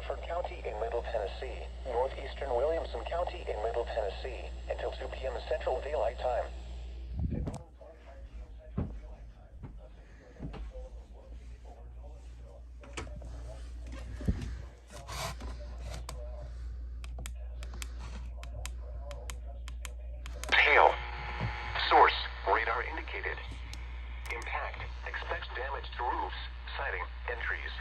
Rutherford County in Middle Tennessee, northeastern Williamson County in Middle Tennessee, until 2 p.m. Central Daylight Time. Hail. Source, radar indicated. Impact, expects damage to roofs, siding, and trees.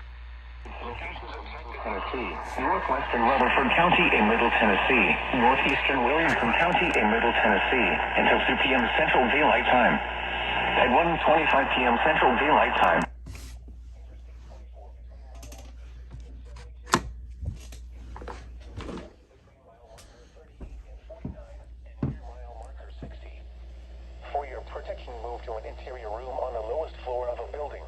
Locations in Tennessee, northwestern Rutherford County in Middle Tennessee, northeastern Williamson County in Middle Tennessee, until 2 p.m. Central Daylight Time. At 1:25 p.m. Central Daylight Time. For your protection, move to an interior room on the lowest floor of a building.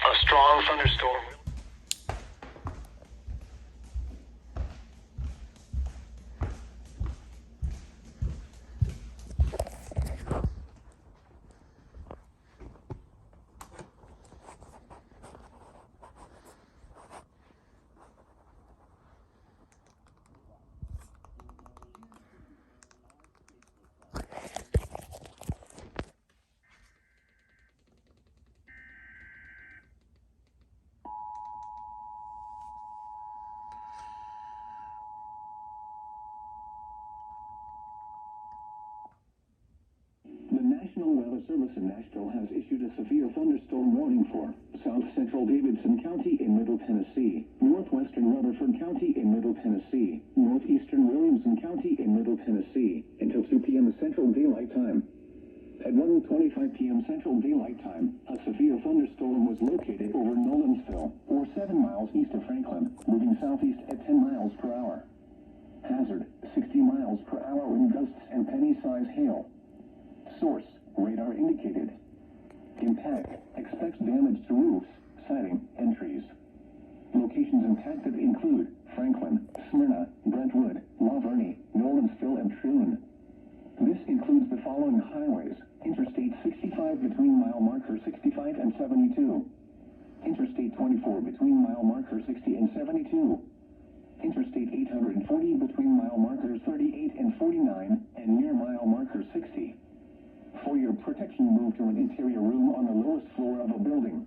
A strong thunderstorm. The National Weather Service in Nashville has issued a severe thunderstorm warning for South Central Davidson County in Middle Tennessee, northwestern Rutherford County in Middle Tennessee, northeastern Williamson County in Middle Tennessee, until 2 p.m. Central Daylight Time. At 1:25 p.m. Central Daylight Time, a severe thunderstorm was located over Nolensville, or 7 miles east of Franklin, moving southeast at 10 miles per hour. Hazard, 60 miles per hour in gusts and penny-sized hail. Source, radar indicated. Impact, expects damage to roofs, siding, and trees. Locations impacted include Franklin, Smyrna, Brentwood, La Vernie, Nolensville, and Troon. This includes the following highways: Interstate 65 between mile marker 65 and 72. Interstate 24 between mile marker 60 and 72. Interstate 840 between mile markers 38 and 49 and near mile marker 60. For your protection, move to an interior room on the lowest floor of a building.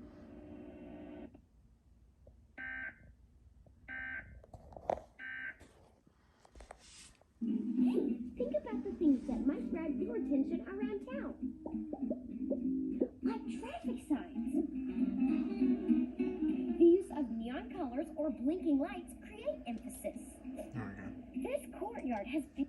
Think about the things that might grab your attention around town. Like traffic signs. The use of neon colors or blinking lights create emphasis. This courtyard has been